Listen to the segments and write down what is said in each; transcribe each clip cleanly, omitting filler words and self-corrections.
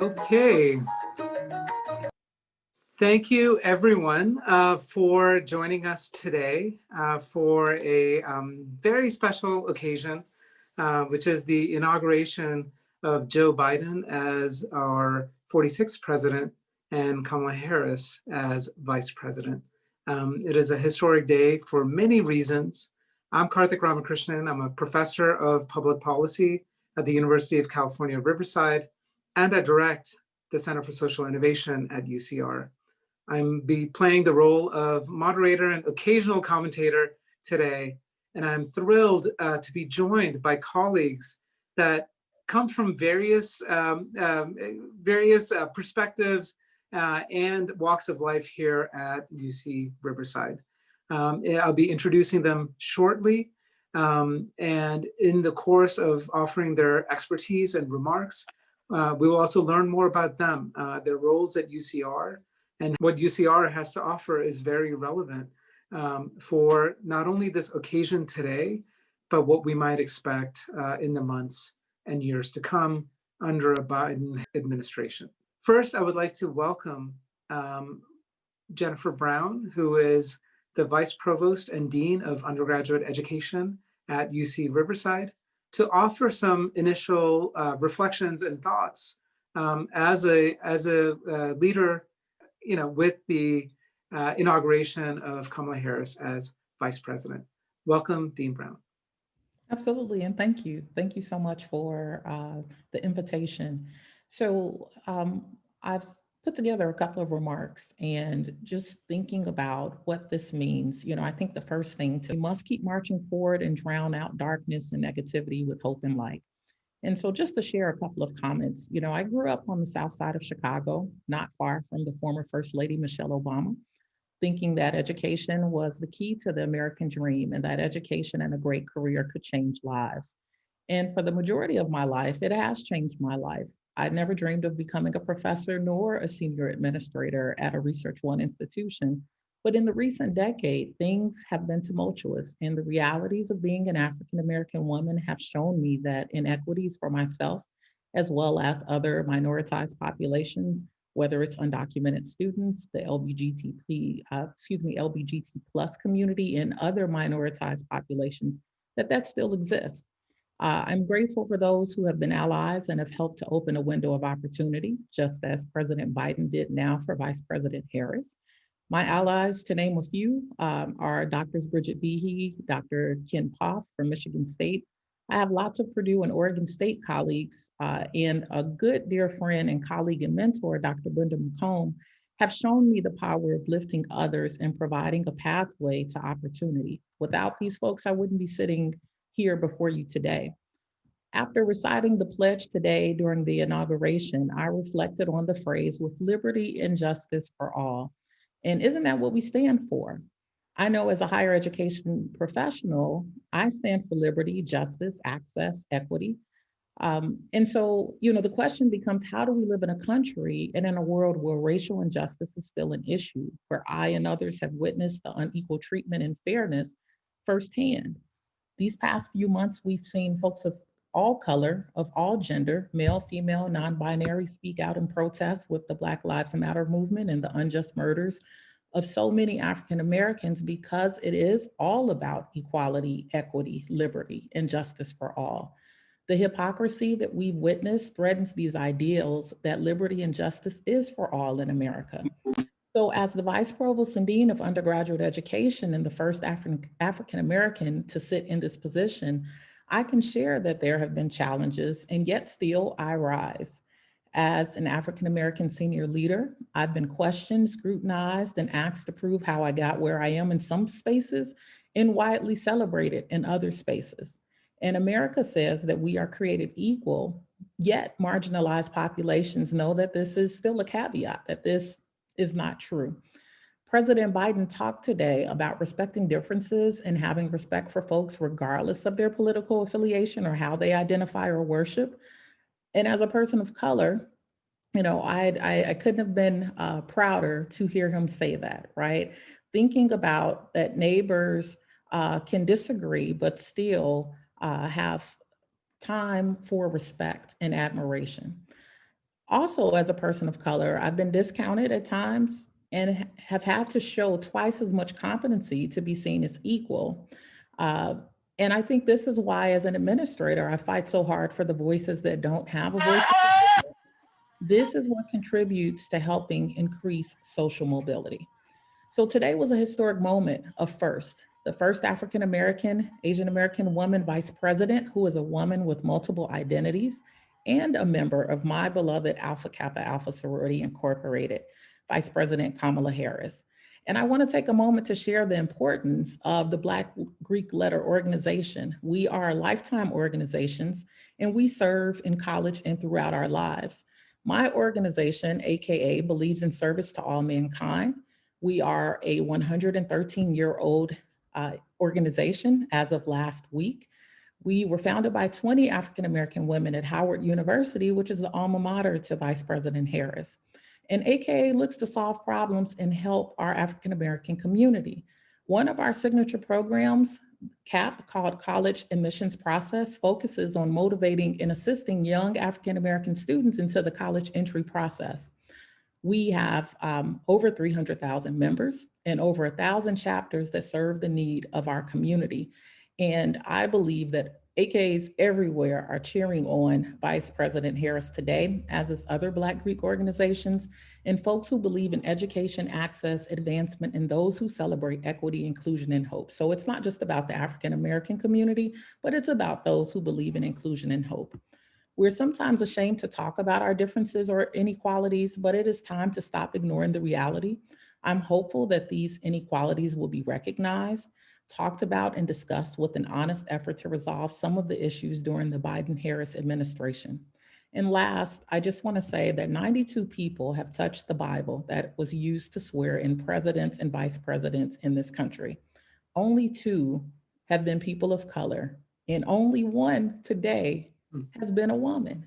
Okay. Thank you, everyone, for joining us today for a very special occasion, which is the inauguration of Joe Biden as our 46th president and Kamala Harris as vice president. It is a historic day for many reasons. I'm Karthick Ramakrishnan. I'm a professor of public policy at the University of California, Riverside, and I direct the Center for Social Innovation at UCR. I'm be playing the role of moderator and occasional commentator today, and I'm thrilled to be joined by colleagues that come from various perspectives and walks of life here at UC Riverside. I'll be introducing them shortly, and in the course of offering their expertise and remarks, we will also learn more about them, their roles at UCR, and what UCR has to offer is very relevant for not only this occasion today, but what we might expect in the months and years to come under a Biden administration. First, I would like to welcome Jennifer Brown, who is the Vice Provost and Dean of Undergraduate Education at UC Riverside, to offer some initial reflections and thoughts as a leader, with the inauguration of Kamala Harris as vice president. Welcome, Dean Brown. Absolutely, and thank you. Thank you so much for the invitation. So I've put together a couple of remarks and just thinking about what this means. I think the first thing, we must keep marching forward and drown out darkness and negativity with hope and light. And so just to share a couple of comments, I grew up on the south side of Chicago, not far from the former First Lady, Michelle Obama, thinking that education was the key to the American dream and that education and a great career could change lives. And for the majority of my life, it has changed my life. I never dreamed of becoming a professor nor a senior administrator at a Research One institution. But in the recent decade, things have been tumultuous, and the realities of being an African-American woman have shown me that inequities for myself, as well as other minoritized populations, whether it's undocumented students, the LGBT plus community, and other minoritized populations, that still exists. I'm grateful for those who have been allies and have helped to open a window of opportunity, just as President Biden did now for Vice President Harris. My allies, to name a few, are Drs. Bridget Behe, Dr. Ken Poff from Michigan State. I have lots of Purdue and Oregon State colleagues, and a good dear friend and colleague and mentor, Dr. Brenda McComb, have shown me the power of lifting others and providing a pathway to opportunity. Without these folks, I wouldn't be sitting here before you today. After reciting the pledge today during the inauguration, I reflected on the phrase, with liberty and justice for all. And isn't that what we stand for? I know as a higher education professional, I stand for liberty, justice, access, equity. And so, the question becomes, how do we live in a country and in a world where racial injustice is still an issue, where I and others have witnessed the unequal treatment and fairness firsthand? These past few months, we've seen folks of all color, of all gender, male, female, non-binary, speak out in protest with the Black Lives Matter movement and the unjust murders of so many African Americans, because it is all about equality, equity, liberty, and justice for all. The hypocrisy that we've witnessed threatens these ideals that liberty and justice is for all in America. So as the Vice Provost and Dean of Undergraduate Education and the first African American to sit in this position, I can share that there have been challenges, and yet still I rise. As an African American senior leader, I've been questioned, scrutinized, and asked to prove how I got where I am in some spaces and widely celebrated in other spaces. And America says that we are created equal, yet marginalized populations know that this is still a caveat, that this is not true. President Biden talked today about respecting differences and having respect for folks regardless of their political affiliation or how they identify or worship. And as a person of color, I couldn't have been prouder to hear him say that, right? Thinking about that neighbors can disagree, but still have time for respect and admiration. Also, as a person of color, I've been discounted at times and have had to show twice as much competency to be seen as equal. Uh, and I think this is why, as an administrator, I fight so hard for the voices that don't have a voice. This is what contributes to helping increase social mobility. So today was a historic moment of first. The first African-American, Asian-American woman vice president who is a woman with multiple identities and a member of my beloved Alpha Kappa Alpha Sorority Incorporated, Vice President Kamala Harris. And I want to take a moment to share the importance of the Black Greek Letter Organization. We are lifetime organizations and we serve in college and throughout our lives. My organization, AKA, believes in service to all mankind. We are a 113-year-old organization as of last week. We were founded by 20 African-American women at Howard University, which is the alma mater to Vice President Harris. And AKA looks to solve problems and help our African-American community. One of our signature programs, CAP, called College Admissions Process, focuses on motivating and assisting young African-American students into the college entry process. We have over 300,000 members and over 1,000 chapters that serve the need of our community. And I believe that AKs everywhere are cheering on Vice President Harris today, as is other Black Greek organizations and folks who believe in education, access, advancement, and those who celebrate equity, inclusion, and hope. So it's not just about the African-American community, but it's about those who believe in inclusion and hope. We're sometimes ashamed to talk about our differences or inequalities, but it is time to stop ignoring the reality. I'm hopeful that these inequalities will be recognized, talked about, and discussed with an honest effort to resolve some of the issues during the Biden-Harris administration. And last, I just want to say that 92 people have touched the Bible that was used to swear in presidents and vice presidents in this country. Only 2 have been people of color, and only 1 today has been a woman.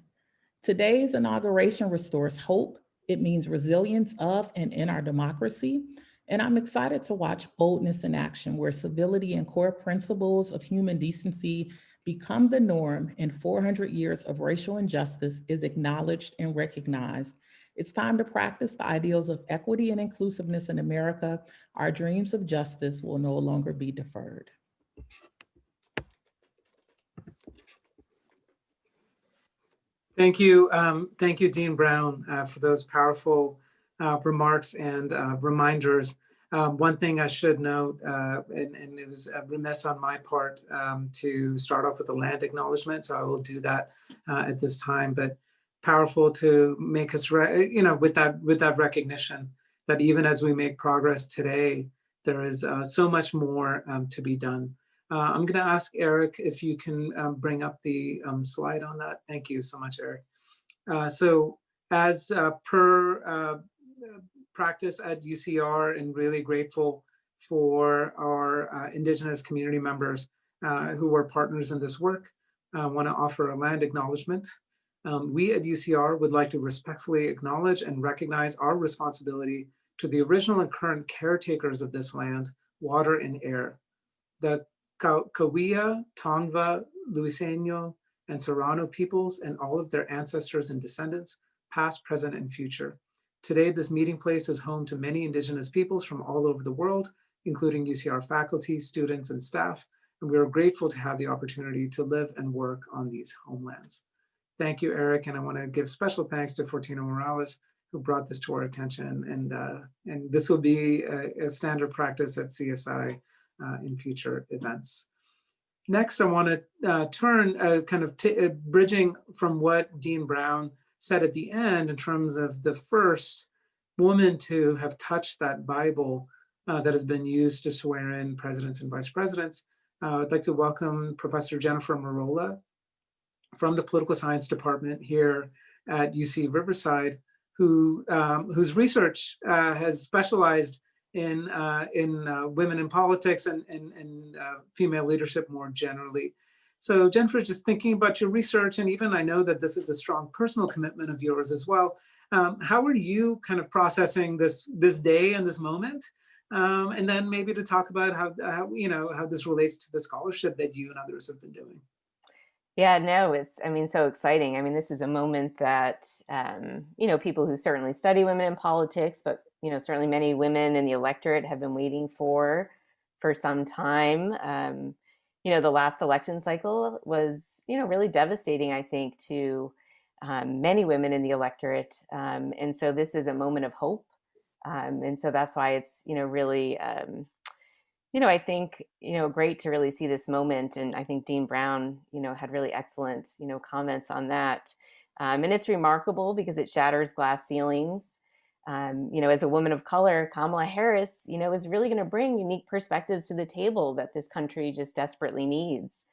Today's inauguration restores hope. It means resilience of and in our democracy. And I'm excited to watch boldness in action, where civility and core principles of human decency become the norm, and 400 years of racial injustice is acknowledged and recognized. It's time to practice the ideals of equity and inclusiveness in America. Our dreams of justice will no longer be deferred. Thank you, Dean Brown, for those powerful remarks and reminders. One thing I should note, and it was remiss on my part to start off with a land acknowledgement, so I will do that at this time. But powerful to make us, with that recognition that even as we make progress today, there is so much more to be done. I'm going to ask Eric if you can bring up the slide on that. Thank you so much, Eric. So as per practice at UCR, and really grateful for our Indigenous community members who are partners in this work, I want to offer a land acknowledgement. We at UCR would like to respectfully acknowledge and recognize our responsibility to the original and current caretakers of this land, water, and air. The Cahuilla, Tongva, Luiseno, and Serrano peoples, and all of their ancestors and descendants, past, present, and future. Today, this meeting place is home to many Indigenous peoples from all over the world, including UCR faculty, students, and staff, and we are grateful to have the opportunity to live and work on these homelands. Thank you, Eric, and I want to give special thanks to Fortino Morales, who brought this to our attention, and this will be a standard practice at CSI in future events. Next, I want to turn bridging from what Dean Brown said at the end in terms of the first woman to have touched that Bible that has been used to swear in presidents and vice presidents. I'd like to welcome Professor Jennifer Merolla from the Political Science Department here at UC Riverside, whose research has specialized in women in politics and female leadership more generally. So Jennifer, just thinking about your research, and even I know that this is a strong personal commitment of yours as well. How are you kind of processing this day and this moment? And then maybe to talk about how this relates to the scholarship that you and others have been doing. Yeah, no, I mean, so exciting. I mean, this is a moment that, people who certainly study women in politics, but, certainly many women in the electorate have been waiting for some time. The last election cycle was, really devastating, I think, to many women in the electorate. And so this is a moment of hope. And so that's why it's, really, I think, great to really see this moment. And I think Dean Brown, had really excellent, comments on that. And it's remarkable because it shatters glass ceilings. As a woman of color, Kamala Harris, is really going to bring unique perspectives to the table that this country just desperately needs.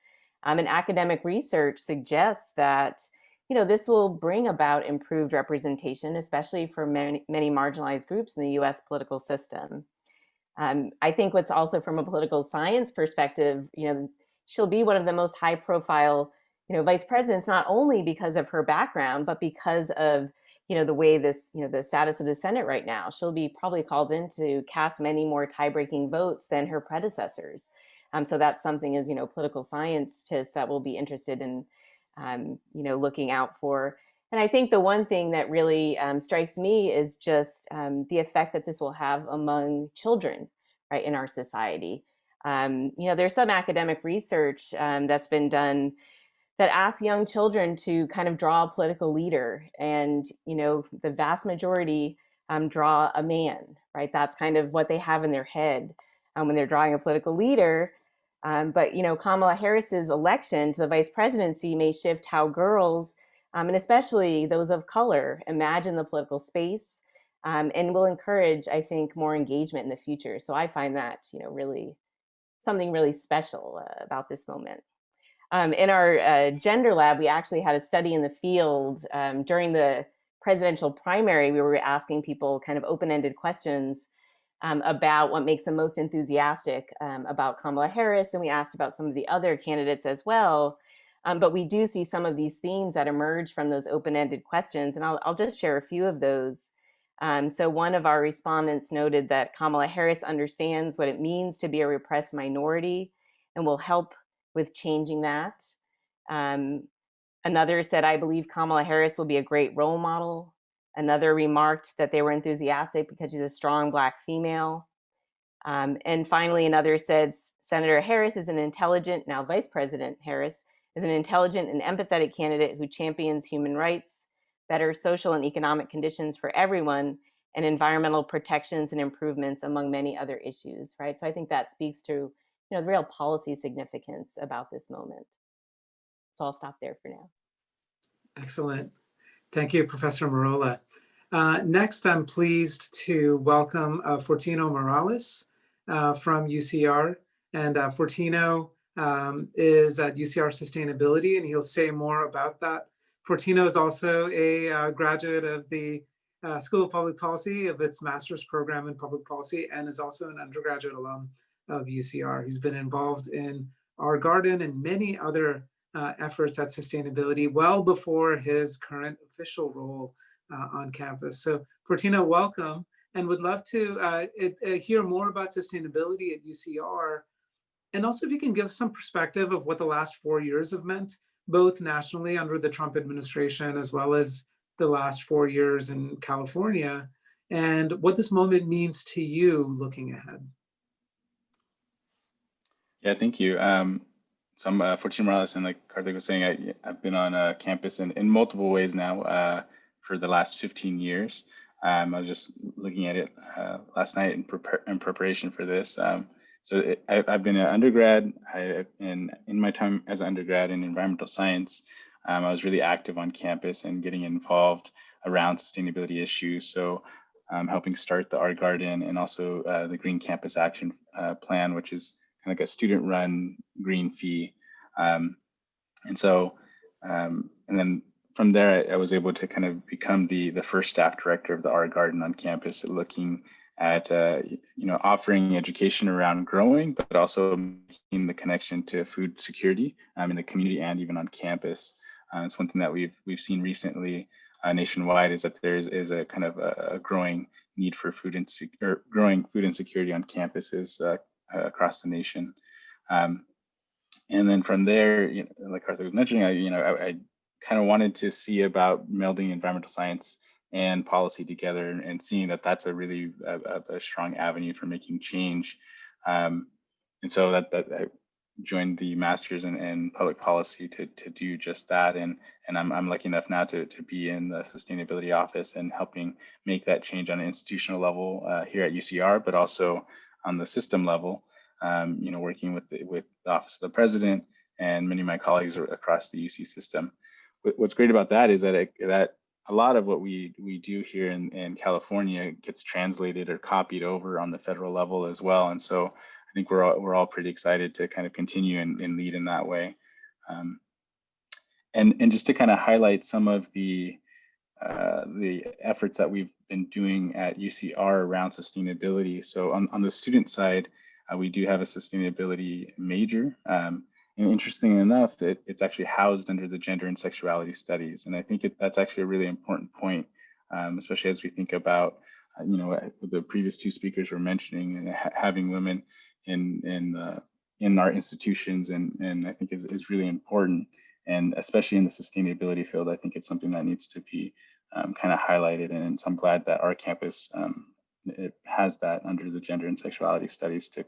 And academic research suggests that, this will bring about improved representation, especially for many marginalized groups in the US political system. I think what's also from a political science perspective, she'll be one of the most high profile, vice presidents, not only because of her background, but because of, the way this, the status of the Senate right now. She'll be probably called in to cast many more tie-breaking votes than her predecessors. So that's something as, political scientists that will be interested in, looking out for. And I think the one thing that really strikes me is just the effect that this will have among children, right, in our society. There's some academic research that's been done that asks young children to kind of draw a political leader, and the vast majority draw a man, right? That's kind of what they have in their head when they're drawing a political leader. But Kamala Harris's election to the vice presidency may shift how girls, and especially those of color, imagine the political space, and will encourage, I think, more engagement in the future. So I find that really something really special about this moment. In our gender lab, we actually had a study in the field during the presidential primary. We were asking people kind of open-ended questions about what makes them most enthusiastic about Kamala Harris, and we asked about some of the other candidates as well. But we do see some of these themes that emerge from those open-ended questions, and I'll just share a few of those. So one of our respondents noted that Kamala Harris understands what it means to be a repressed minority and will help with changing that. Another said, I believe Kamala Harris will be a great role model. Another remarked that they were enthusiastic because she's a strong Black female. And finally, another said, Senator Harris is an intelligent, now Vice President Harris, is an intelligent and empathetic candidate who champions human rights, better social and economic conditions for everyone, and environmental protections and improvements, among many other issues, right? So I think that speaks to the real policy significance about this moment. So I'll stop there for now. Excellent. Thank you, Professor Merolla. Next, I'm pleased to welcome Fortino Morales from UCR. And Fortino is at UCR Sustainability, and he'll say more about that. Fortino is also a graduate of the School of Public Policy of its master's program in public policy, and is also an undergraduate alum of UCR. He's been involved in Our Garden and many other efforts at sustainability well before his current official role on campus. So Fortino, welcome, and would love to hear more about sustainability at UCR. And also if you can give some perspective of what the last 4 years have meant, both nationally under the Trump administration, as well as the last 4 years in California, and what this moment means to you looking ahead. Yeah, thank you. So I'm Fortino Morales, and like Karthick was saying, I've been on campus in multiple ways now for the last 15 years. I was just looking at it last night in preparation for this. I've been an undergrad. In my time as an undergrad in environmental science, I was really active on campus and getting involved around sustainability issues. So helping start the Art Garden and also the Green Campus Action Plan, which is kind of like a student-run green fee. And then from there, I was able to kind of become the first staff director of the Art Garden on campus, looking at offering education around growing, but also making the connection to food security in the community and even on campus. It's one thing that we've seen recently nationwide is that there is a kind of a growing need for growing food insecurity on campuses across the nation. And then from there, like Karthick was mentioning, I kind of wanted to see about melding environmental science and policy together, and seeing that that's a really a strong avenue for making change. And so that I joined the master's in public policy to do just that. And I'm lucky enough now to be in the sustainability office and helping make that change on an institutional level here at UCR, but also on the system level. Working with the Office of the President and many of my colleagues across the UC system. What's great about that is that that a lot of what we do here in California gets translated or copied over on the federal level as well. And so I think we're all pretty excited to kind of continue and lead in that way. And just to kind of highlight some of the efforts that we've been doing at UCR around sustainability. So on the student side, we do have a sustainability major. And interestingly enough, it's actually housed under the gender and sexuality studies. And I think that's actually a really important point, especially as we think about, the previous two speakers were mentioning, and having women in our institutions, and I think is really important. And especially in the sustainability field, I think it's something that needs to be kind of highlighted. And so I'm glad that our campus it has that under the gender and sexuality studies to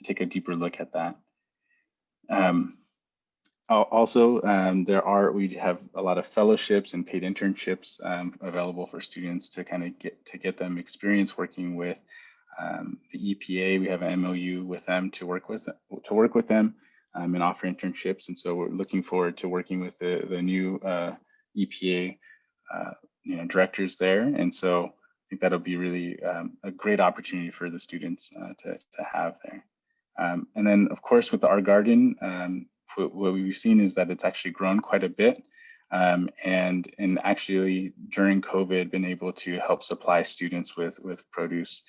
take a deeper look at that. Also, we have a lot of fellowships and paid internships available for students to kind of get them experience working with the EPA. We have an MOU with them to work with them and offer internships. And so we're looking forward to working with the new EPA directors there. And so I think that'll be really a great opportunity for the students to have there. And then, of course, with the Art Garden, what we've seen is that it's actually grown quite a bit, and actually during COVID, been able to help supply students with produce,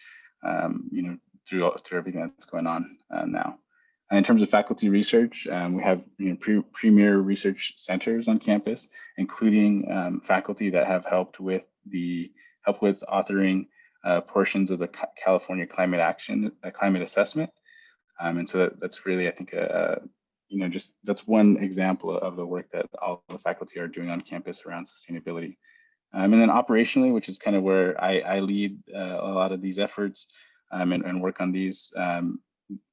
through everything that's going on now. And in terms of faculty research, we have premier research centers on campus, including faculty that have helped with authoring portions of the California Climate Action Climate Assessment. And so that's really, I think, that's one example of the work that all the faculty are doing on campus around sustainability. And then operationally, which is kind of where I lead a lot of these efforts and work on these.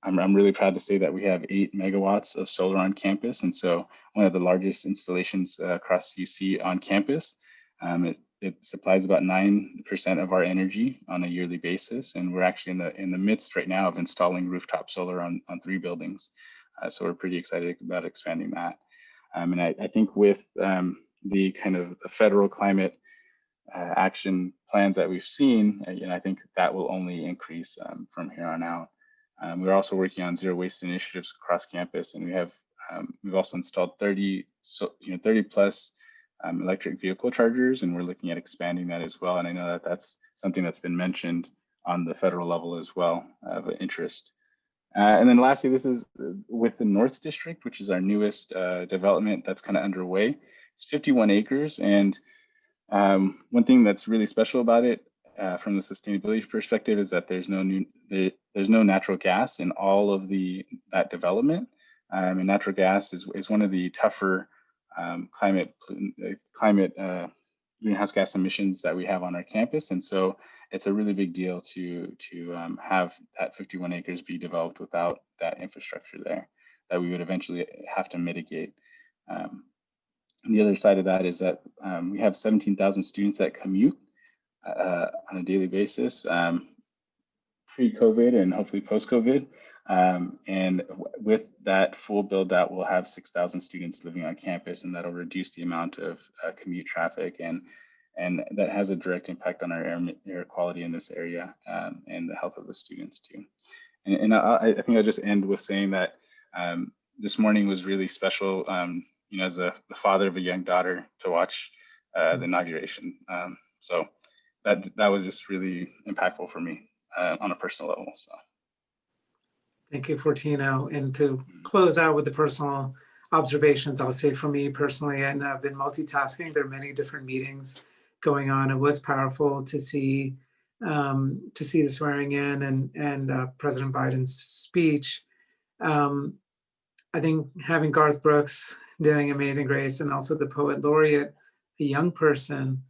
I'm really proud to say that we have 8 megawatts of solar on campus. And so one of the largest installations across UC on campus. It supplies about 9% of our energy on a yearly basis, and we're actually in the midst right now of installing rooftop solar on 3 buildings. So we're pretty excited about expanding that. And I think with the kind of the federal climate action plans that we've seen, I think that will only increase from here on out. We're also working on zero waste initiatives across campus, and we've also installed 30 plus electric vehicle chargers, and we're looking at expanding that as well. And I know that that's something that's been mentioned on the federal level as well of interest. And then lastly, this is with the North District, which is our newest development that's kind of underway. It's 51 acres. And one thing that's really special about it from the sustainability perspective is that there's no natural gas in all of that development. And natural gas is one of the tougher climate greenhouse gas emissions that we have on our campus. And so it's a really big deal to have that 51 acres be developed without that infrastructure there that we would eventually have to mitigate. And the other side of that is that we have 17,000 students that commute on a daily basis, pre-COVID and hopefully post-COVID. And with that full build out, we'll have 6,000 students living on campus, and that'll reduce the amount of commute traffic, and that has a direct impact on our air quality in this area and the health of the students too. And I think I'll just end with saying that this morning was really special, as the father of a young daughter, to watch the inauguration. So that was just really impactful for me on a personal level. So. Thank you, Fortino. And to close out with the personal observations, I'll say for me personally, and I've been multitasking. There are many different meetings going on. It was powerful to see the swearing in and President Biden's speech. I think having Garth Brooks doing Amazing Grace and also the poet laureate, a young person,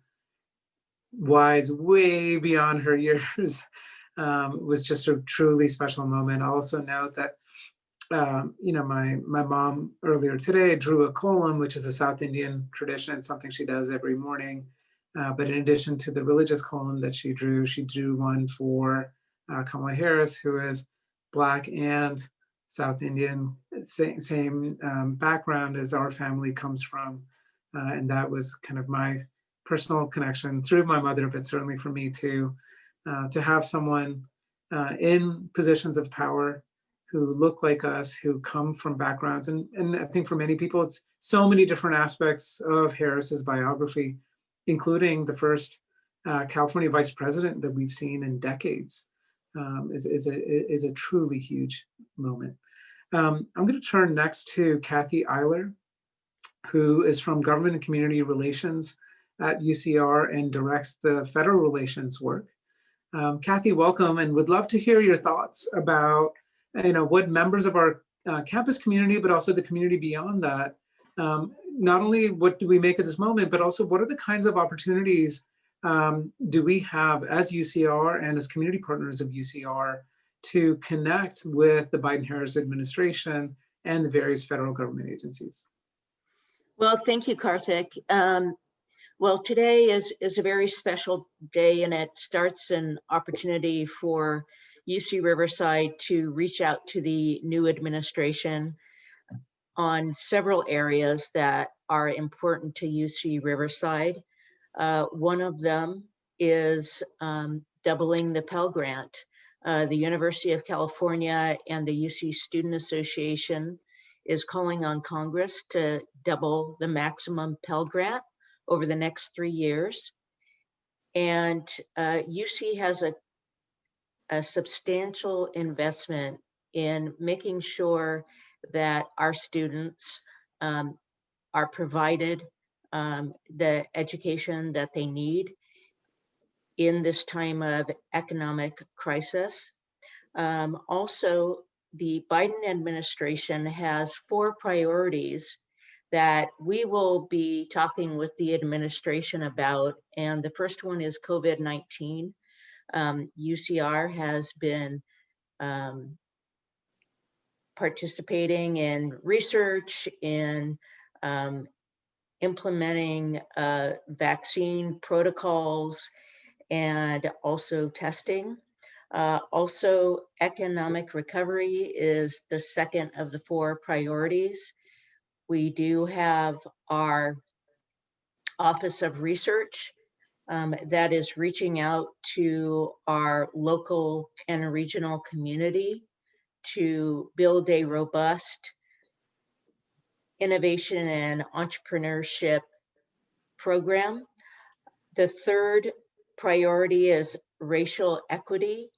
wise way beyond her years, was just a truly special moment. I also note that my mom earlier today drew a kolam, which is a South Indian tradition, something she does every morning. But in addition to the religious kolam that she drew one for Kamala Harris, who is Black and South Indian, same background as our family comes from. And that was kind of my personal connection through my mother, but certainly for me too, to have someone in positions of power who look like us, who come from backgrounds. And I think for many people, it's so many different aspects of Harris's biography, including the first California vice president that we've seen in decades, is a truly huge moment. I'm going to turn next to Kathy Eiler, who is from Government and Community Relations at UCR and directs the federal relations work. Kathy, welcome, and would love to hear your thoughts about what members of our campus community, but also the community beyond that, not only what do we make of this moment, but also what are the kinds of opportunities do we have as UCR and as community partners of UCR to connect with the Biden-Harris administration and the various federal government agencies? Well, thank you, Karthick. Well, today is a very special day, and it starts an opportunity for UC Riverside to reach out to the new administration on several areas that are important to UC Riverside. One of them is doubling the Pell Grant. The University of California and the UC Student Association is calling on Congress to double the maximum Pell Grant over the next 3 years. And UC has a substantial investment in making sure that our students are provided the education that they need in this time of economic crisis. Also, the Biden administration has 4 priorities that we will be talking with the administration about. And the first one is COVID-19. UCR has been participating in research, in implementing vaccine protocols, and also testing. Also, economic recovery is the second of the 4 priorities. We do have our Office of Research that is reaching out to our local and regional community to build a robust innovation and entrepreneurship program. The third priority is racial equity.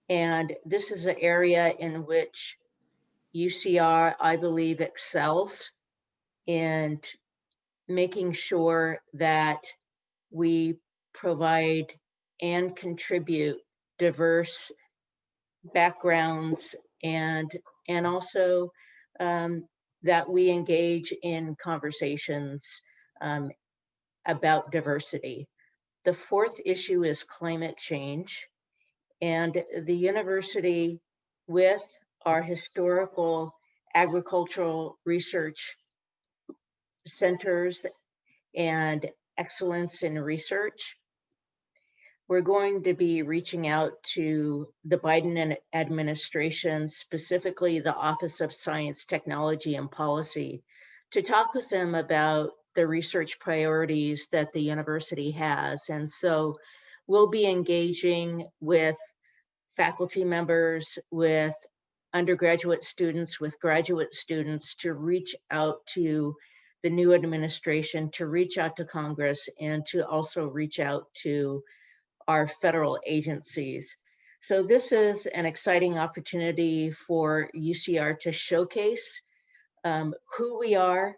And this is an area in which UCR, I believe, excels in making sure that we provide and contribute diverse backgrounds, and also that we engage in conversations about diversity. The fourth issue is climate change. And the university, with our historical agricultural research centers and excellence in research, we're going to be reaching out to the Biden administration, specifically the Office of Science, Technology, and Policy, to talk with them about the research priorities that the university has. And so we'll be engaging with faculty members, with undergraduate students, with graduate students to reach out to the new administration, to reach out to Congress, and to also reach out to our federal agencies. So this is an exciting opportunity for UCR to showcase who we are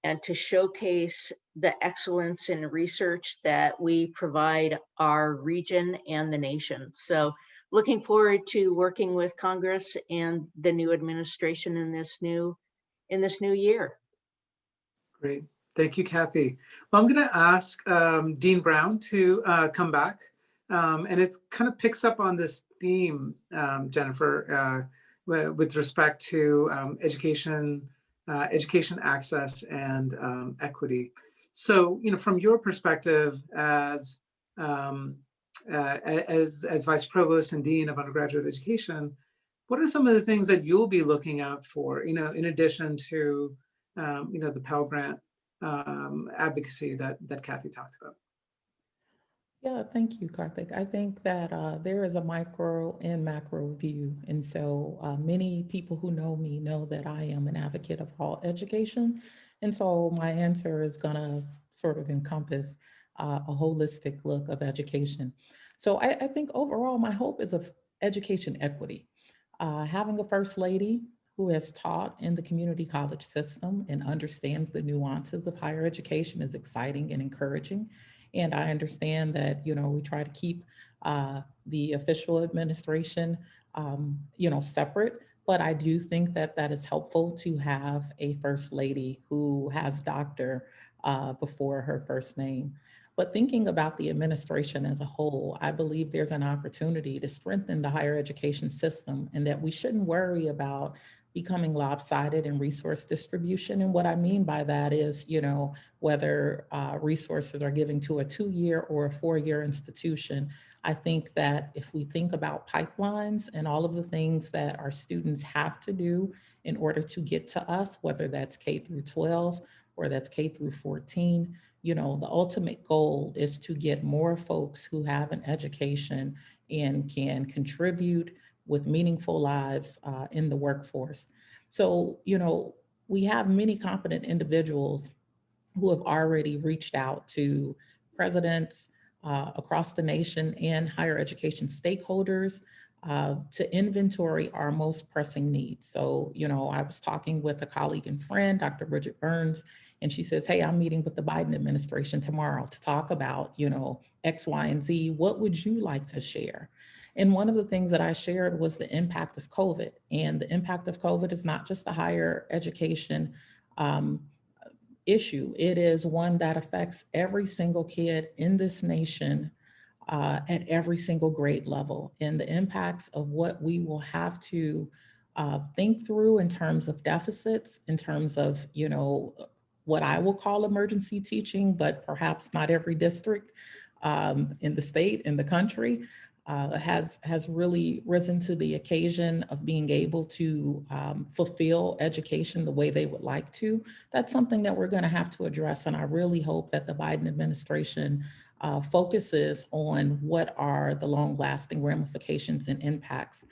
and to showcase the excellence in research that we provide our region and the nation. So looking forward to working with Congress and the new administration in this new in this new year. Great. Thank you, Kathy. Well, I'm going to ask Dean Brown to come back. And it kind of picks up on this theme, Jennifer, with respect to education access and equity. So, from your perspective as Vice Provost and Dean of Undergraduate Education, what are some of the things that you'll be looking out for, in addition to, the Pell Grant advocacy that Kathy talked about? Yeah, thank you, Karthik. I think that there is a micro and macro view. And so many people who know me know that I am an advocate of all education. And so my answer is going to sort of encompass a holistic look of education. So I think overall, my hope is of education equity. Having a first lady who has taught in the community college system and understands the nuances of higher education is exciting and encouraging. And I understand that, we try to keep the official administration, separate, but I do think that that is helpful to have a first lady who has doctor before her first name. But thinking about the administration as a whole, I believe there's an opportunity to strengthen the higher education system and that we shouldn't worry about becoming lopsided in resource distribution. And what I mean by that is, whether resources are given to a 2-year or a 4-year institution. I think that if we think about pipelines and all of the things that our students have to do in order to get to us, whether that's K through 12 or that's K through 14, the ultimate goal is to get more folks who have an education and can contribute with meaningful lives in the workforce. So, we have many competent individuals who have already reached out to presidents across the nation and higher education stakeholders to inventory our most pressing needs. So, I was talking with a colleague and friend, Dr. Bridget Burns, and she says, hey, I'm meeting with the Biden administration tomorrow to talk about, X, Y, and Z. What would you like to share? And one of the things that I shared was the impact of COVID. And the impact of COVID is not just a higher education issue. It is one that affects every single kid in this nation at every single grade level. And the impacts of what we will have to think through in terms of deficits, in terms of, what I will call emergency teaching, but perhaps not every district in the state, in the country, has really risen to the occasion of being able to fulfill education the way they would like to. That's something that we're going to have to address. And I really hope that the Biden administration focuses on what are the long-lasting ramifications and impacts.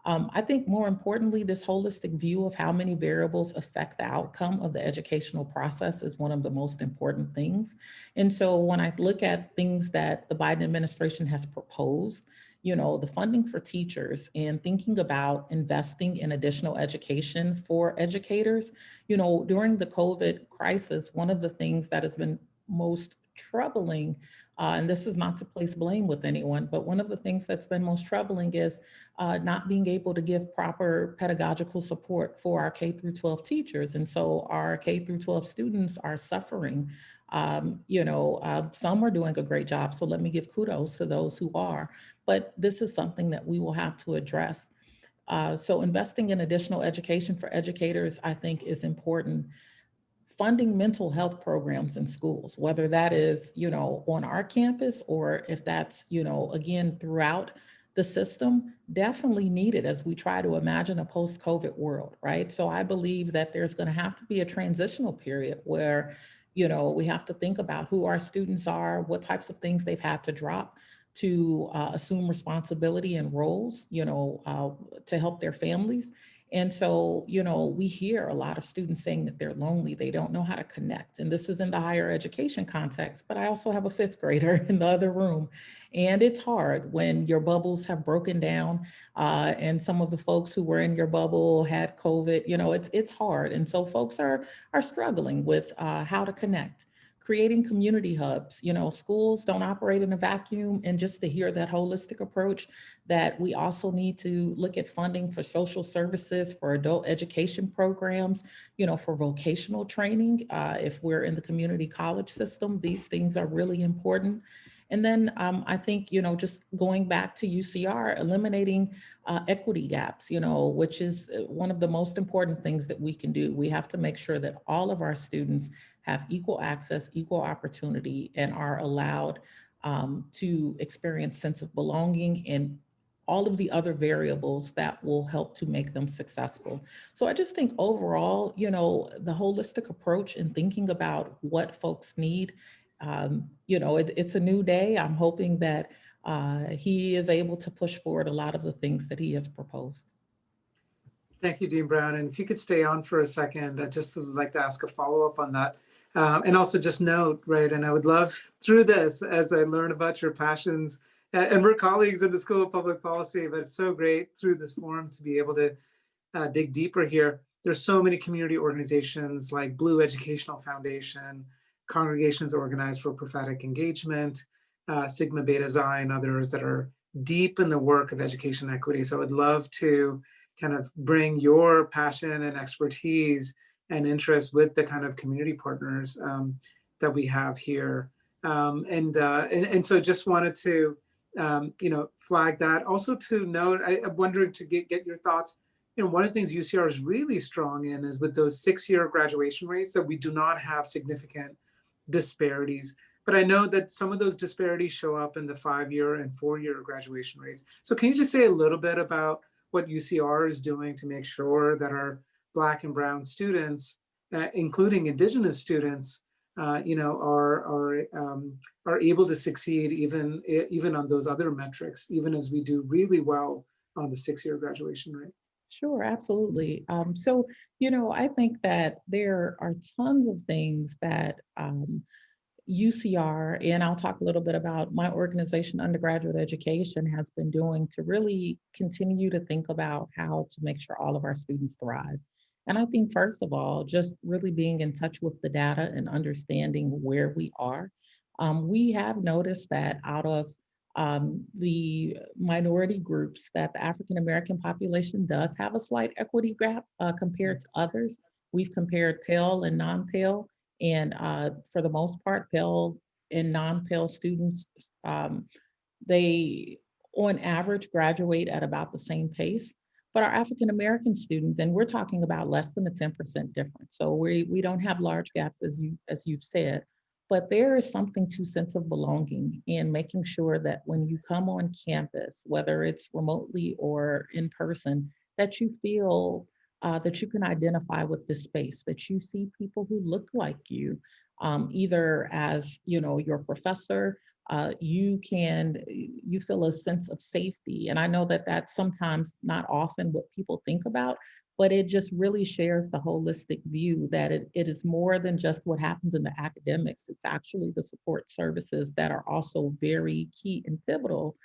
I think more importantly, this holistic view of how many variables affect the outcome of the educational process is one of the most important things. And so when I look at things that the Biden administration has proposed, the funding for teachers and thinking about investing in additional education for educators, during the COVID crisis, one of the things that has been most troubling, and this is not to place blame with anyone, but one of the things that's been most troubling is not being able to give proper pedagogical support for our K through 12 teachers. And so our K through 12 students are suffering. Some are doing a great job, so let me give kudos to those who are, but this is something that we will have to address. So investing in additional education for educators, I think, is important. Funding mental health programs in schools, whether that is, on our campus or if that's, again, throughout the system, definitely needed as we try to imagine a post-COVID world, right? So I believe that there's going to have to be a transitional period where, we have to think about who our students are, what types of things they've had to drop to assume responsibility and roles, to help their families. And so, we hear a lot of students saying that they're lonely, they don't know how to connect. And this is in the higher education context, but I also have a 5th grader in the other room. And it's hard when your bubbles have broken down and some of the folks who were in your bubble had COVID, it's hard. And so folks are struggling with how to connect. creating community hubs. You know, schools don't operate in a vacuum, and just to hear that holistic approach, that we also need to look at funding for social services, for adult education programs, you know, for vocational training. If we're in the community college system, these things are really important. And then I think, you know, just going back to UCR, eliminating equity gaps, you know, which is one of the most important things that we can do. We have to make sure that all of our students have equal access, equal opportunity, and are allowed to experience sense of belonging and all of the other variables that will help to make them successful. So I just think overall, you know, the holistic approach in thinking about what folks need, you know, it's a new day. I'm hoping that he is able to push forward a lot of the things that he has proposed. Thank you, Dean Brown. And if you could stay on for a second, I'd just like to ask a follow-up on that. And also just note, right, and I would love through this, as I learn about your passions, and we're colleagues in the School of Public Policy, but it's so great through this forum to be able to dig deeper here. There's so many community organizations like Blue Educational Foundation, Congregations Organized for Prophetic Engagement, Sigma Beta Xi, and others that are deep in the work of education equity. So I would love to kind of bring your passion and expertise and interest with the kind of community partners that we have here. And so just wanted to, you know, flag that. Also to note, I'm wondering to get your thoughts. You know, one of the things UCR is really strong in is with those 6-year graduation rates that we do not have significant disparities. But I know that some of those disparities show up in the 5-year and 4-year graduation rates. So can you just say a little bit about what UCR is doing to make sure that our Black and Brown students, including Indigenous students, you know, are able to succeed even on those other metrics, even as we do really well on the 6-year graduation rate? Sure, absolutely. So, you know, I think that there are tons of things that UCR, and I'll talk a little bit about my organization, Undergraduate Education, has been doing to really continue to think about how to make sure all of our students thrive. And I think, first of all, just really being in touch with the data and understanding where we are. We have noticed that out of the minority groups, that the African-American population does have a slight equity gap compared to others. We've compared Pell and non-Pell, and for the most part, Pell and non-Pell students, they on average graduate at about the same pace. But our African-American students, and we're talking about less than a 10% difference. So we don't have large gaps, as you've said, but there is something to sense of belonging and making sure that when you come on campus, whether it's remotely or in person, that you feel that you can identify with this space, that you see people who look like you, either as, you know, your professor, you feel a sense of safety. And I know that that's sometimes not often what people think about, but it just really shares the holistic view that it is more than just what happens in the academics. It's actually the support services that are also very key and pivotal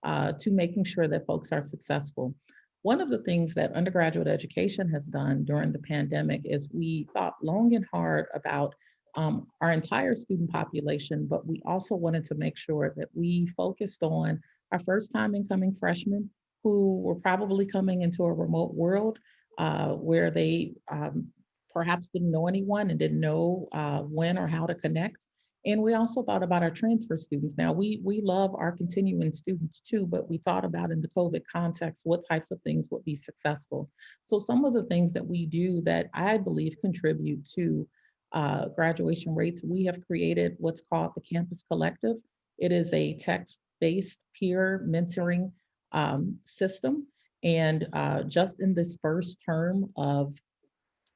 to making sure that folks are successful. One of the things that undergraduate education has done during the pandemic is we thought long and hard about our entire student population, but we also wanted to make sure that we focused on our first time incoming freshmen who were probably coming into a remote world where they perhaps didn't know anyone and didn't know when or how to connect. And we also thought about our transfer students. Now, we love our continuing students too, but we thought about in the COVID context, what types of things would be successful. So some of the things that we do that I believe contribute to graduation rates, we have created what's called the Campus Collective. It is a text-based peer mentoring system. And just in this first term of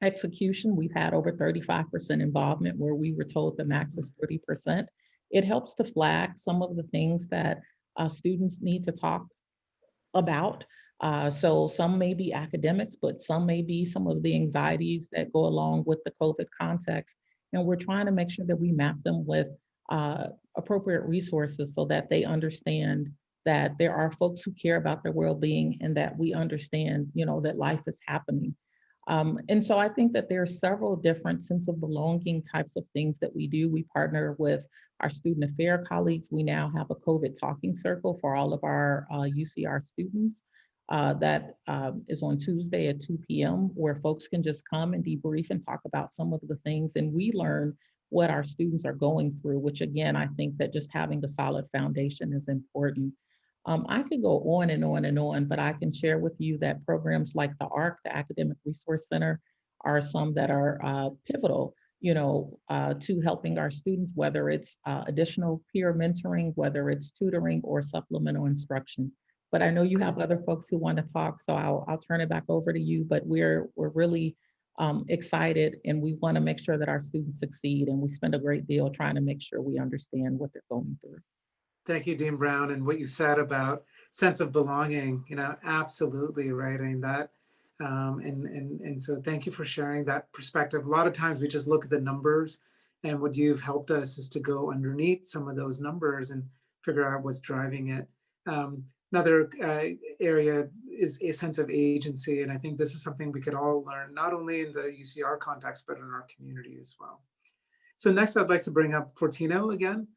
execution, we've had over 35% involvement, where we were told the max is 30%. It helps to flag some of the things that students need to talk about. So some may be academics, but some may be some of the anxieties that go along with the COVID context. And we're trying to make sure that we map them with appropriate resources so that they understand that there are folks who care about their well-being and that we understand, you know, that life is happening. And so I think that there are several different sense of belonging types of things that we do. We partner with our student affair colleagues. We now have a COVID talking circle for all of our UCR students that is on Tuesday at 2 p.m. where folks can just come and debrief and talk about some of the things. And we learn what our students are going through, which again, I think that just having a solid foundation is important. I could go on and on and on, but I can share with you that programs like the ARC, the Academic Resource Center, are some that are pivotal, to helping our students, whether it's additional peer mentoring, whether it's tutoring or supplemental instruction. But I know you have other folks who want to talk, so I'll turn it back over to you. But we're really excited, and we want to make sure that our students succeed, and we spend a great deal trying to make sure we understand what they're going through. Thank you, Dean Brown, and what you said about sense of belonging. Absolutely right. I mean that, and so thank you for sharing that perspective. A lot of times we just look at the numbers, and what you've helped us is to go underneath some of those numbers and figure out what's driving it. Another area is a sense of agency, and I think this is something we could all learn, not only in the UCR context, but in our community as well. So next, I'd like to bring up Fortino again.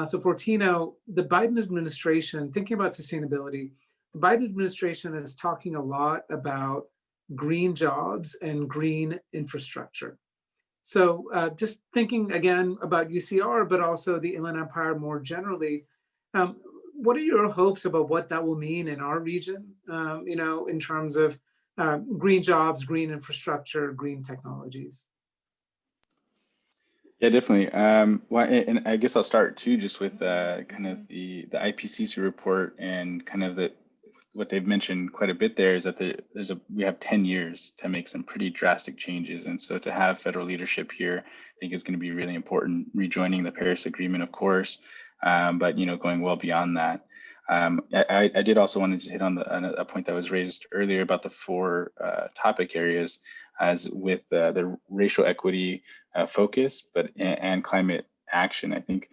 So Fortino, the Biden administration, thinking about sustainability, the Biden administration is talking a lot about green jobs and green infrastructure. So just thinking again about UCR, but also the Inland Empire more generally, what are your hopes about what that will mean in our region, in terms of green jobs, green infrastructure, green technologies? Yeah, definitely. Well, and I guess I'll start too, just with kind of the IPCC report and kind of what they've mentioned quite a bit there is that we have 10 years to make some pretty drastic changes, and so to have federal leadership here, I think is going to be really important. Rejoining the Paris Agreement, of course, but going well beyond that. I did also want to hit on a point that was raised earlier about the 4 topic areas, as with the racial equity focus, and climate action. I think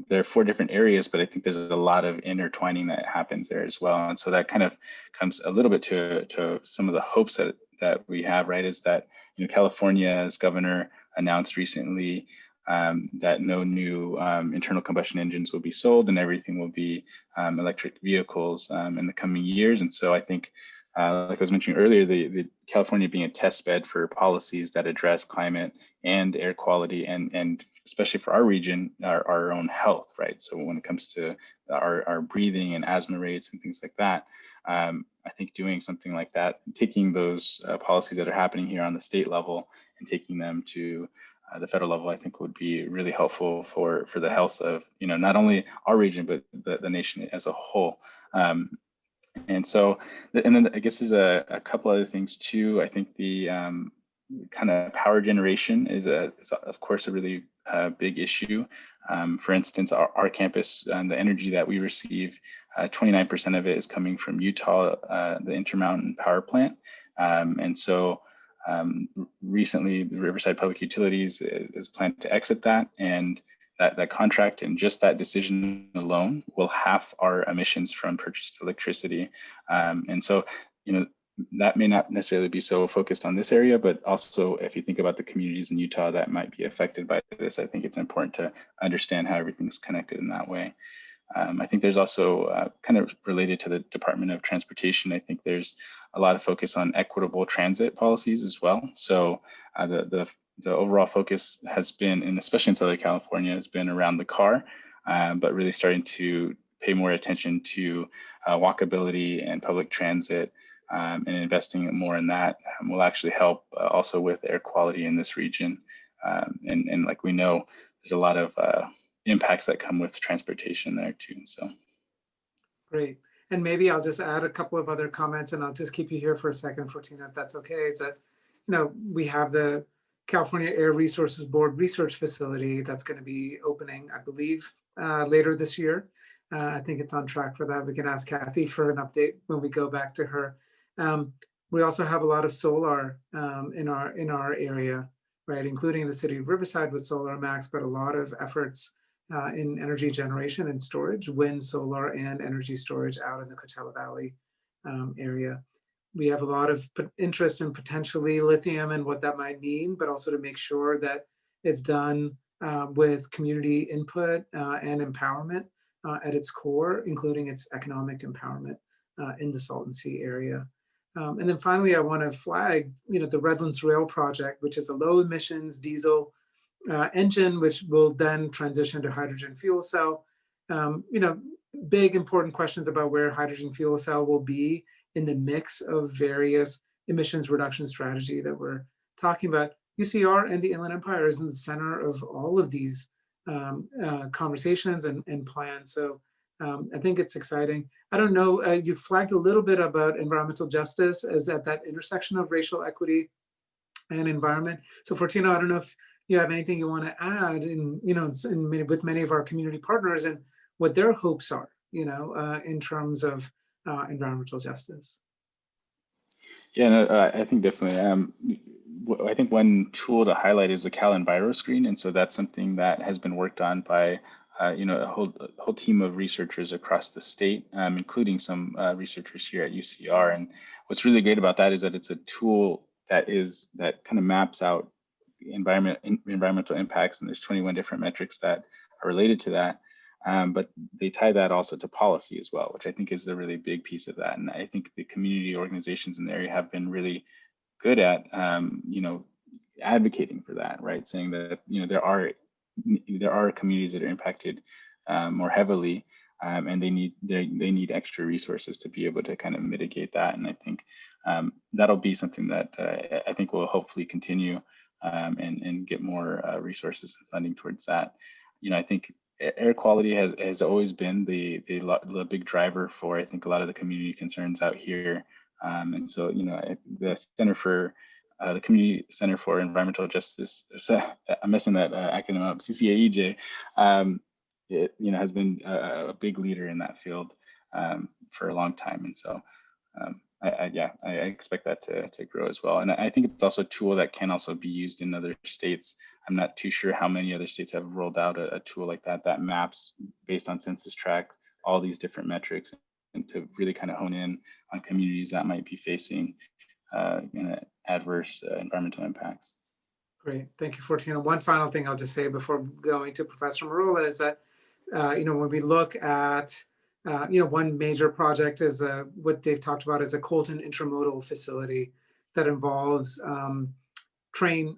there are 4 different areas, but I think there's a lot of intertwining that happens there as well. And so that kind of comes a little bit to some of the hopes that we have, right? Is that California's governor announced recently that no new internal combustion engines will be sold, and everything will be electric vehicles in the coming years. And so I think, like I was mentioning earlier, the California being a test bed for policies that address climate and air quality, and especially for our region, our own health, right? So when it comes to our breathing and asthma rates and things like that, I think doing something like that, taking those policies that are happening here on the state level and taking them to the federal level, I think would be really helpful for the health of not only our region but the nation as a whole. And so, and then I guess there's a couple other things too. I think the kind of power generation is of course a really big issue. For instance, our campus and the energy that we receive, 29% of it is coming from Utah, the Intermountain Power Plant, and so. Recently, the Riverside Public Utilities is planned to exit that, and that contract and just that decision alone will halve our emissions from purchased electricity. And so, that may not necessarily be so focused on this area, but also if you think about the communities in Utah that might be affected by this, I think it's important to understand how everything's connected in that way. I think there's also kind of related to the Department of Transportation. I think there's a lot of focus on equitable transit policies as well. So the overall focus has been, and especially in Southern California, has been around the car, but really starting to pay more attention to walkability and public transit, and investing more in that will actually help also with air quality in this region. And like we know, there's a lot of impacts that come with transportation there too. So Great. And maybe I'll just add a couple of other comments, and I'll just keep you here for a second, Fortino, if that's okay. Is that, we have the California Air Resources Board research facility that's going to be opening, I believe, later this year. I think it's on track for that. We can ask Kathy for an update when we go back to her. We also have a lot of solar in our area, right, including the city of Riverside with Solar Max, but a lot of efforts in energy generation and storage, wind, solar, and energy storage out in the Coachella Valley area. we have a lot of interest in potentially lithium and what that might mean, but also to make sure that it's done with community input and empowerment at its core, including its economic empowerment in the Salton Sea area. And then finally, I want to flag, the Redlands Rail Project, which is a low emissions diesel engine, which will then transition to hydrogen fuel cell. Big important questions about where hydrogen fuel cell will be in the mix of various emissions reduction strategy that we're talking about. UCR and the Inland Empire is in the center of all of these conversations and plans. So I think it's exciting. I don't know, you flagged a little bit about environmental justice as at that intersection of racial equity and environment. So Fortino, I don't know if you have anything you want to add with many of our community partners and what their hopes are, in terms of environmental justice. Yeah, no, I think definitely. I think one tool to highlight is the Cal Enviro Screen, and so that's something that has been worked on by a whole team of researchers across the state, including some researchers here at UCR. And what's really great about that is that it's a tool that kind of maps out environmental impacts, and there's 21 different metrics that are related to that. But they tie that also to policy as well, which I think is the really big piece of that. And I think the community organizations in the area have been really good at, advocating for that, right? Saying that, there are communities that are impacted more heavily, and they need extra resources to be able to kind of mitigate that. And I think that'll be something that I think will hopefully continue and get more resources and funding towards that. I think air quality has always been the big driver for, I think, a lot of the community concerns out here. And so, the the Community Center for Environmental Justice, I'm messing that acronym up, CCAEJ, has been a big leader in that field for a long time. And so, I expect that to grow as well. And I think it's also a tool that can also be used in other states. I'm not too sure how many other states have rolled out a tool like that maps based on census tract, all these different metrics, and to really kind of hone in on communities that might be facing adverse environmental impacts. Great, thank you, Fortino. One final thing I'll just say before going to Professor Merolla is that, when we look at one major project is what they've talked about as a Colton intermodal facility that involves train,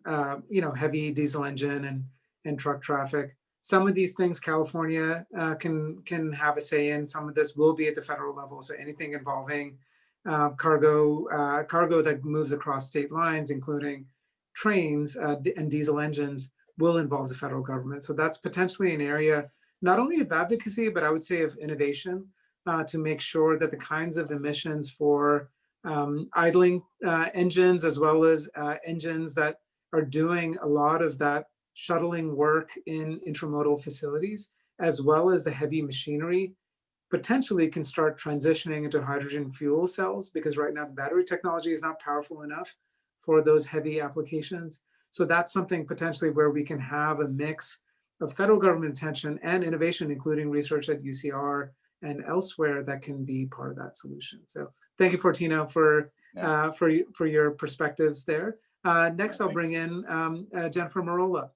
heavy diesel engine and truck traffic. Some of these things California can have a say in. Some of this will be at the federal level. So anything involving cargo that moves across state lines, including trains and diesel engines, will involve the federal government. So that's potentially an area not only of advocacy, but I would say of innovation to make sure that the kinds of emissions for idling engines, as well as engines that are doing a lot of that shuttling work in intermodal facilities, as well as the heavy machinery, potentially can start transitioning into hydrogen fuel cells, because right now the battery technology is not powerful enough for those heavy applications. So that's something potentially where we can have a mix of federal government attention and innovation, including research at UCR and elsewhere, that can be part of that solution. So thank you, Fortino, for your perspectives there. Next, I'll bring in Jennifer Merolla.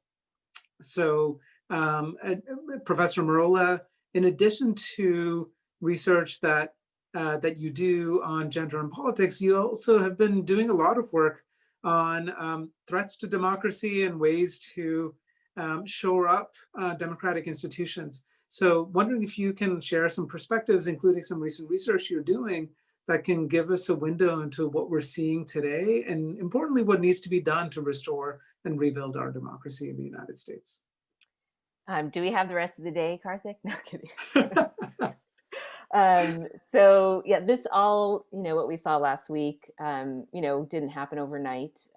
So Professor Merolla, in addition to research that you do on gender and politics, you also have been doing a lot of work on threats to democracy and ways to shore up democratic institutions. So wondering if you can share some perspectives, including some recent research you're doing that can give us a window into what we're seeing today, and importantly, what needs to be done to restore and rebuild our democracy in the United States. Do we have the rest of the day, Karthik? No, kidding. So yeah, this all, what we saw last week, didn't happen overnight.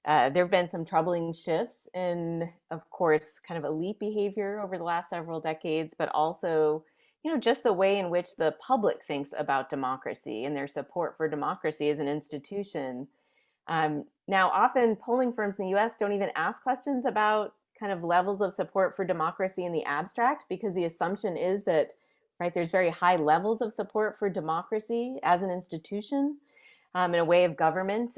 There have been some troubling shifts in, of course, kind of elite behavior over the last several decades, but also, just the way in which the public thinks about democracy and their support for democracy as an institution. Now, often polling firms in the US don't even ask questions about kind of levels of support for democracy in the abstract, because the assumption is that, right, there's very high levels of support for democracy as an institution. in a way of government.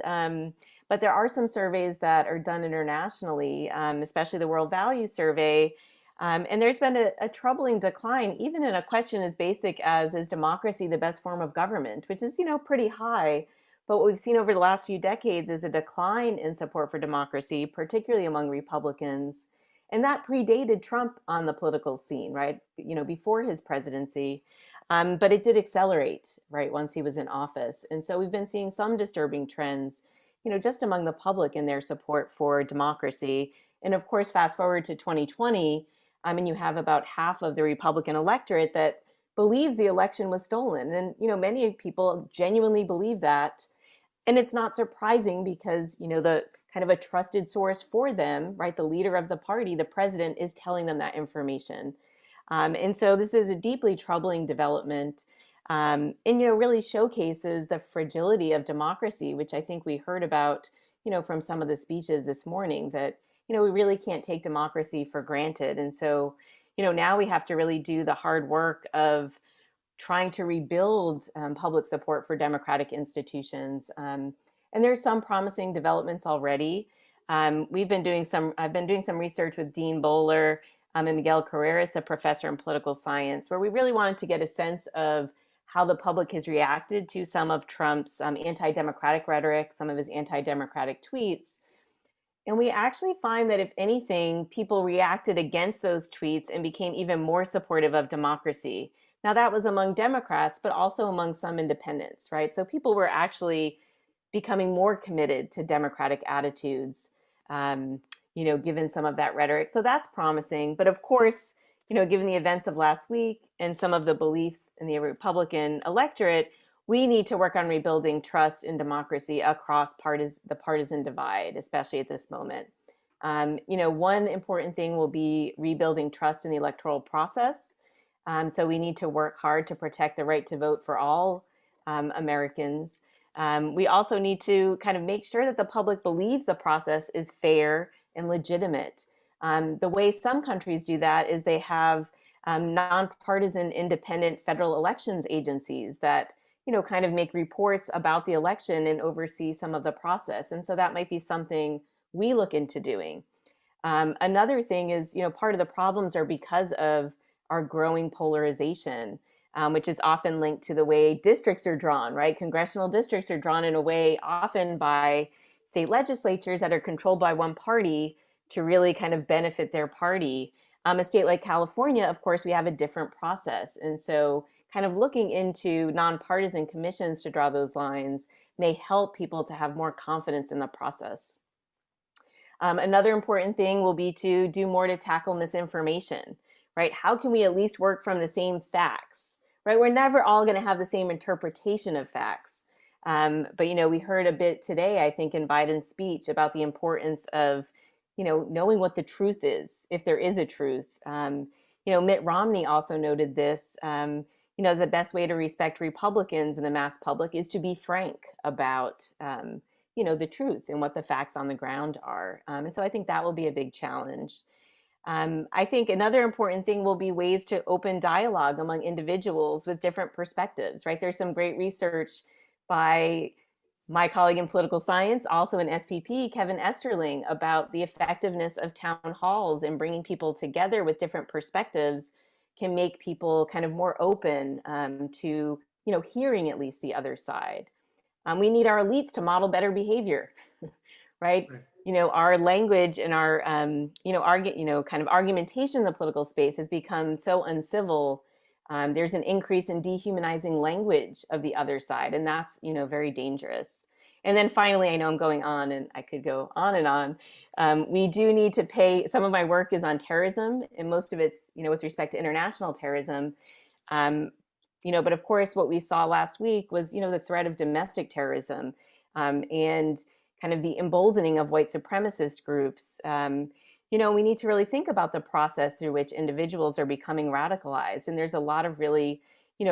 But there are some surveys that are done internationally, especially the World Values Survey. And there's been a troubling decline, even in a question as basic as, is democracy the best form of government, which is, pretty high. But what we've seen over the last few decades is a decline in support for democracy, particularly among Republicans. And that predated Trump on the political scene, right? Before his presidency. But it did accelerate, right, once he was in office. And so we've been seeing some disturbing trends, just among the public in their support for democracy. And of course, fast forward to 2020, and you have about half of the Republican electorate that believes the election was stolen. And, many people genuinely believe that. And it's not surprising because, the kind of a trusted source for them, right, the leader of the party, the president, is telling them that information. And so this is a deeply troubling development, and, really showcases the fragility of democracy, which I think we heard about, from some of the speeches this morning, that, we really can't take democracy for granted. And so, now we have to really do the hard work of trying to rebuild public support for democratic institutions. And there's some promising developments already. I've been doing some research with Dean Bowler and Miguel Carreras, a professor in political science, where we really wanted to get a sense of how the public has reacted to some of Trump's anti-democratic rhetoric, some of his anti-democratic tweets. And we actually find that, if anything, people reacted against those tweets and became even more supportive of democracy. Now, that was among Democrats, but also among some independents, right? So people were actually becoming more committed to democratic attitudes, given some of that rhetoric. So that's promising. But of course, given the events of last week and some of the beliefs in the Republican electorate, we need to work on rebuilding trust in democracy across the partisan divide, especially at this moment. One important thing will be rebuilding trust in the electoral process. So we need to work hard to protect the right to vote for all Americans. We also need to kind of make sure that the public believes the process is fair and legitimate. The way some countries do that is they have nonpartisan independent federal elections agencies that kind of make reports about the election and oversee some of the process. And so that might be something we look into doing. Another thing is, part of the problems are because of our growing polarization, which is often linked to the way districts are drawn, right? Congressional districts are drawn in a way often by state legislatures that are controlled by one party to really kind of benefit their party. A state like California, of course, we have a different process. And so kind of looking into nonpartisan commissions to draw those lines may help people to have more confidence in the process. Another important thing will be to do more to tackle misinformation, right? How can we at least work from the same facts, right? We're never all going to have the same interpretation of facts. But, we heard a bit today, I think, in Biden's speech about the importance of, knowing what the truth is, if there is a truth. Mitt Romney also noted this. The best way to respect Republicans and the mass public is to be frank about, the truth and what the facts on the ground are. And so I think that will be a big challenge. I think another important thing will be ways to open dialogue among individuals with different perspectives, right? There's some great research by my colleague in political science, also in SPP, Kevin Esterling, about the effectiveness of town halls and bringing people together with different perspectives can make people kind of more open to, hearing at least the other side. We need our elites to model better behavior, right? Our language and our, kind of argumentation in the political space has become so uncivil. There's an increase in dehumanizing language of the other side, and that's, very dangerous. And then finally, I know I'm going on and I could go on and on. We do need to pay, some of my work is on terrorism, and most of it's, with respect to international terrorism. But of course, what we saw last week was, the threat of domestic terrorism and kind of the emboldening of white supremacist groups. We need to really think about the process through which individuals are becoming radicalized. And there's a lot of really,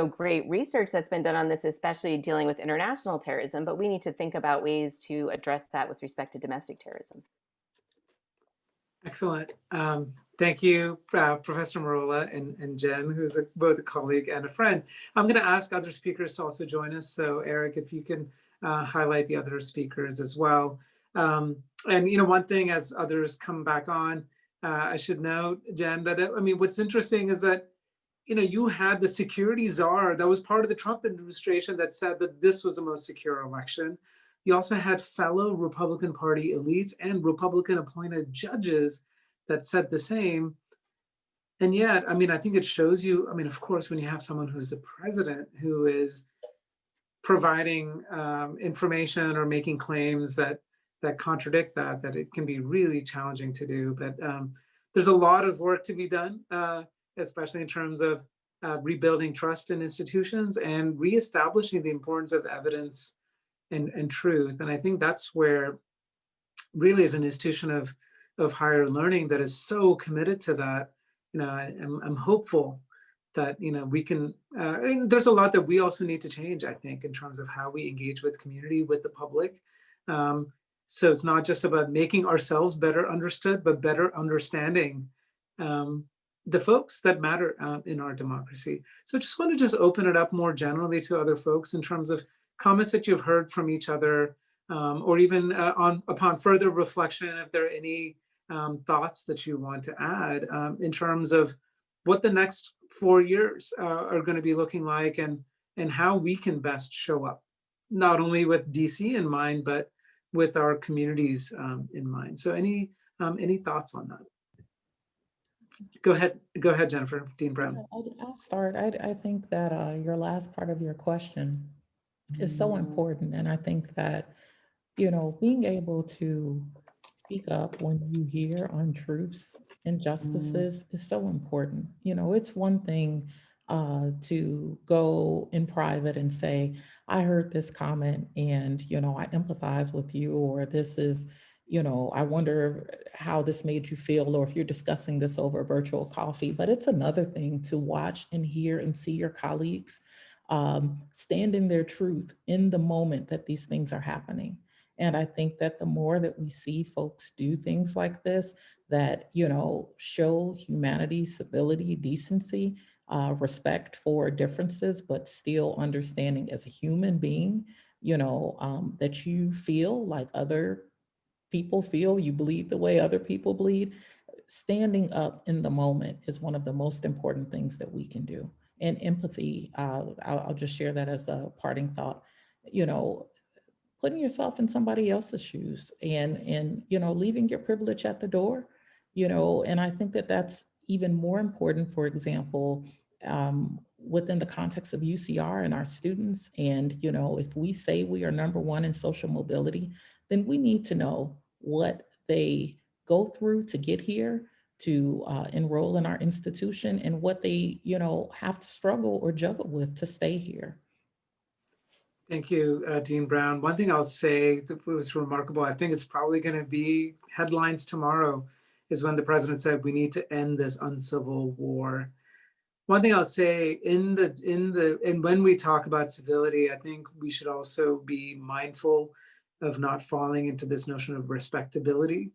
great research that's been done on this, especially dealing with international terrorism. But we need to think about ways to address that with respect to domestic terrorism. Excellent. Thank you, Professor Merolla and Jen, who's both a colleague and a friend. I'm going to ask other speakers to also join us. So Eric, if you can highlight the other speakers as well. And one thing as others come back on, I should note, Jen, that what's interesting is that you had the security czar that was part of the Trump administration that said that this was the most secure election. You also had fellow Republican Party elites and Republican appointed judges that said the same. And yet, I think it shows you, of course, when you have someone who's the president who is providing information or making claims that contradict that it can be really challenging to do. But there's a lot of work to be done, especially in terms of rebuilding trust in institutions and reestablishing the importance of evidence and truth. And I think that's where really as an institution of higher learning that is so committed to that, I'm hopeful that, we can, and there's a lot that we also need to change, I think, in terms of how we engage with community, with the public. So it's not just about making ourselves better understood, but better understanding the folks that matter in our democracy. So just want to open it up more generally to other folks in terms of comments that you've heard from each other, or even upon further reflection, if there are any thoughts that you want to add in terms of what the next 4 years are going to be looking like, and how we can best show up, not only with DC in mind, but with our communities in mind. So any thoughts on that? Go ahead, Jennifer, Dean Brown. I'll start. I think that your last part of your question is so important. And I think that, being able to speak up when you hear untruths, injustices is so important. It's one thing to go in private and say, I heard this comment and, I empathize with you, or this is, I wonder how this made you feel, or if you're discussing this over virtual coffee. But it's another thing to watch and hear and see your colleagues stand in their truth in the moment that these things are happening. And I think that the more that we see folks do things like this, that, show humanity, civility, decency, respect for differences, but still understanding as a human being, that you feel like other people feel, you bleed the way other people bleed. Standing up in the moment is one of the most important things that we can do. And empathy, I'll just share that as a parting thought, putting yourself in somebody else's shoes and leaving your privilege at the door, and I think that that's even more important, for example, within the context of UCR and our students. And, if we say we are #1 in social mobility, then we need to know what they go through to get here, to enroll in our institution, and what they, have to struggle or juggle with to stay here. Thank you, Dean Brown. One thing I'll say that was remarkable, I think it's probably going to be headlines tomorrow, is when the president said we need to end this uncivil war. One thing I'll say and when we talk about civility, I think we should also be mindful of not falling into this notion of respectability,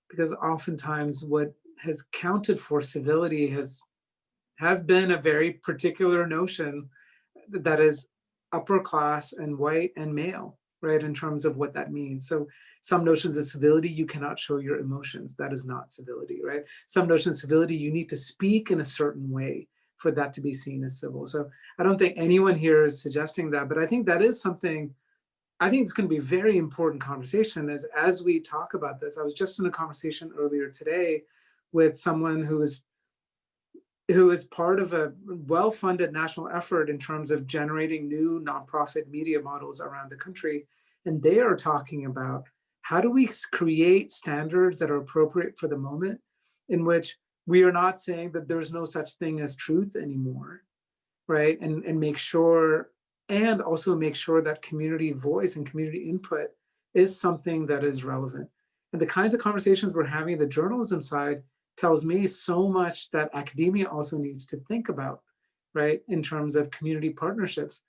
because oftentimes what has counted for civility has been a very particular notion that is upper class and white and male, right, in terms of what that means. So some notions of civility, you cannot show your emotions. That is not civility, right? Some notions of civility, you need to speak in a certain way for that to be seen as civil. So I don't think anyone here is suggesting that, but I think that is something, I think it's going to be a very important conversation as we talk about this. I was just in a conversation earlier today with someone who is part of a well-funded national effort in terms of generating new nonprofit media models around the country. And they are talking about how do we create standards that are appropriate for the moment, in which we are not saying that there's no such thing as truth anymore, right? And make sure, and also make sure that community voice and community input is something that is relevant. And the kinds of conversations we're having, the journalism side, tells me so much that academia also needs to think about, right? In terms of community partnerships.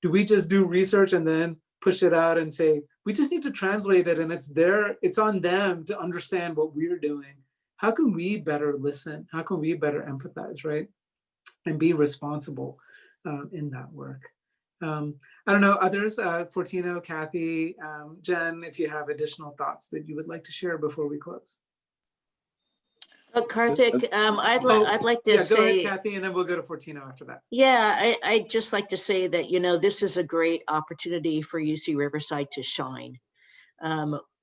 Do we just do research and then push it out and say, we just need to translate it and it's on them to understand what we're doing? How can we better listen? How can we better empathize, right? And be responsible in that work. I don't know, others, Fortino, Kathy, Jen, if you have additional thoughts that you would like to share before we close. Well, Karthik, I'd like to Yeah, go ahead, say, Kathy, and then we'll go to Fortino after that. yeah, I'd just like to say that, you know, this is a great opportunity for UC Riverside to shine.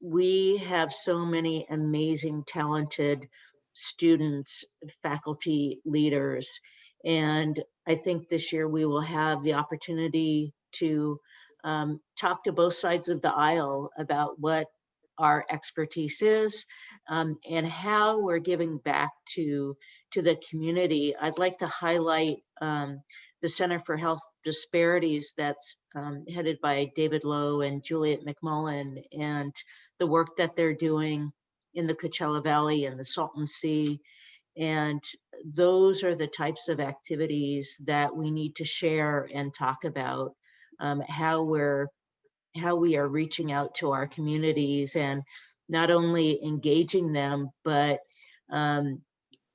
We have so many amazing, talented students, faculty, leaders, and I think this year we will have the opportunity to talk to both sides of the aisle about what our expertise is, and how we're giving back to the community. I'd like to highlight the Center for Health Disparities that's headed by David Lowe and Juliet McMullen, and the work that they're doing in the Coachella Valley and the Salton Sea. And those are the types of activities that we need to share and talk about, how we are reaching out to our communities and not only engaging them, but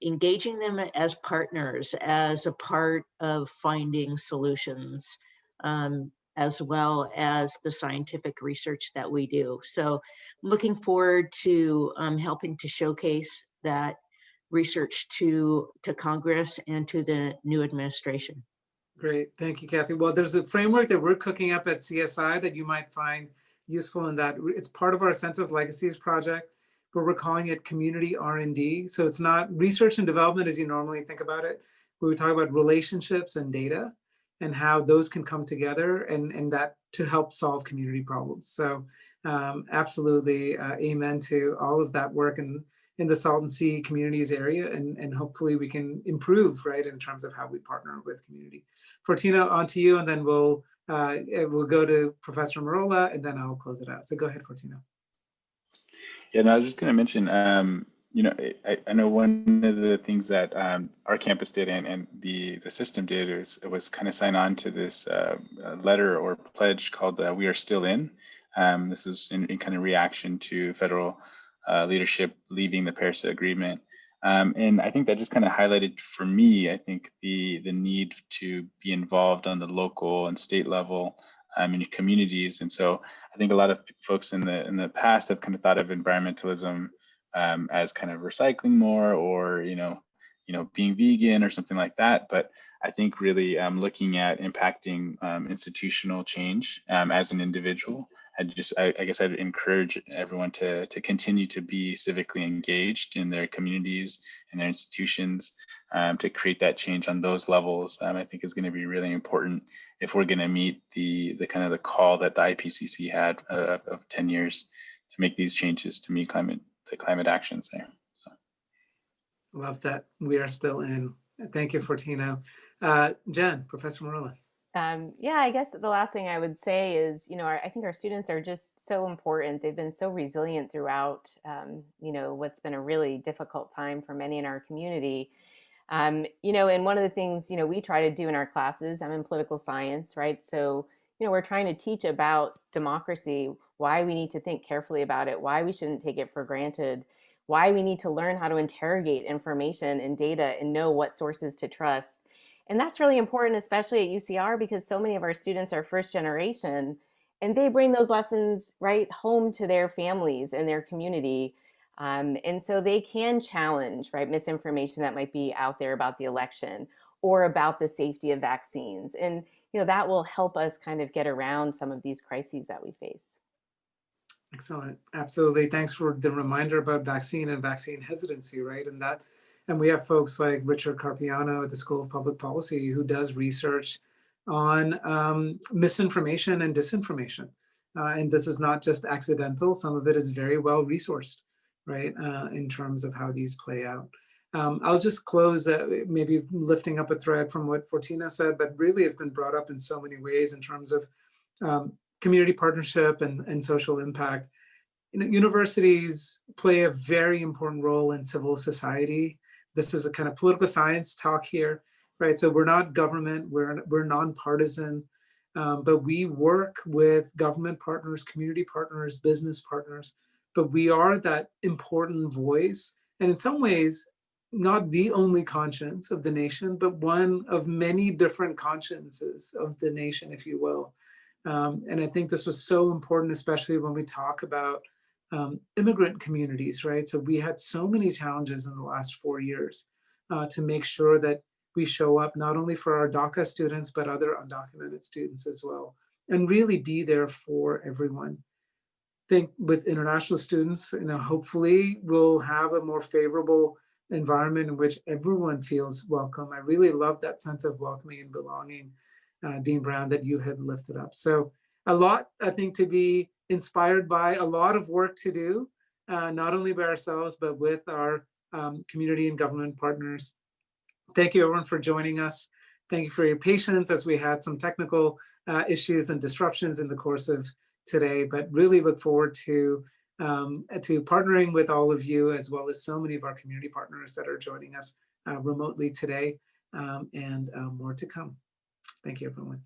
engaging them as partners, as a part of finding solutions, as well as the scientific research that we do. So looking forward to helping to showcase that research to Congress and to the new administration. Great, thank you, Kathy. Well, there's a framework that we're cooking up at CSI that you might find useful in that. It's part of our Census Legacies project, but we're calling it community R&D. So it's not research and development as you normally think about it. We talk about relationships and data and how those can come together and that to help solve community problems. So absolutely amen to all of that work in the Salton Sea communities area, and hopefully we can improve, right, in terms of how we partner with community. Fortino, on to you, and then we'll go to Professor Merolla, and then I'll close it out. So go ahead, Fortino. Yeah, no, I was just going to mention, you know, I know one of the things that our campus did and the system did was kind of sign on to this letter or pledge called "We Are Still In." This is in kind of reaction to federal leadership leaving the Paris Agreement. And I think that just kind of highlighted for me, I think the need to be involved on the local and state level in communities. And so I think a lot of folks in the past have kind of thought of environmentalism as kind of recycling more, or you know being vegan or something like that. But I think really looking at impacting institutional change as an individual. I guess I'd encourage everyone to continue to be civically engaged in their communities and their institutions, to create that change on those levels. I think is going to be really important if we're going to meet the kind of the call that the IPCC had of 10 years to make these changes to meet the climate actions there. So. Love that. We are still in. Thank you, Fortino. Jen, Professor Merolla. Yeah, I guess the last thing I would say is, I think our students are just so important. They've been so resilient throughout, what's been a really difficult time for many in our community. And one of the things, we try to do in our classes, I'm in political science, right? So, we're trying to teach about democracy, why we need to think carefully about it, why we shouldn't take it for granted, why we need to learn how to interrogate information and data and know what sources to trust. And that's really important, especially at UCR, because so many of our students are first generation, and they bring those lessons right home to their families and their community. And so they can challenge, right, misinformation that might be out there about the election or about the safety of vaccines. And, that will help us kind of get around some of these crises that we face. Excellent. Absolutely. Thanks for the reminder about vaccine and vaccine hesitancy, right? And we have folks like Richard Carpiano at the School of Public Policy who does research on misinformation and disinformation. And this is not just accidental. Some of it is very well resourced, right, in terms of how these play out. I'll just close maybe lifting up a thread from what Fortino said, but really has been brought up in so many ways in terms of community partnership and social impact. Universities play a very important role in civil society. This is a kind of political science talk here, right? So we're not government, we're nonpartisan, but we work with government partners, community partners, business partners, but we are that important voice. And in some ways, not the only conscience of the nation, but one of many different consciences of the nation, if you will. And I think this was so important, especially when we talk about immigrant communities, right? So we had so many challenges in the last 4 years to make sure that we show up not only for our DACA students, but other undocumented students as well, and really be there for everyone. I think with international students, hopefully we'll have a more favorable environment in which everyone feels welcome. I really love that sense of welcoming and belonging, Dean Brown, that you had lifted up. So a lot, I think, to be inspired by, a lot of work to do, not only by ourselves, but with our community and government partners. Thank you everyone for joining us. Thank you for your patience as we had some technical issues and disruptions in the course of today, but really look forward to partnering with all of you, as well as so many of our community partners that are joining us remotely today, and more to come. Thank you, everyone.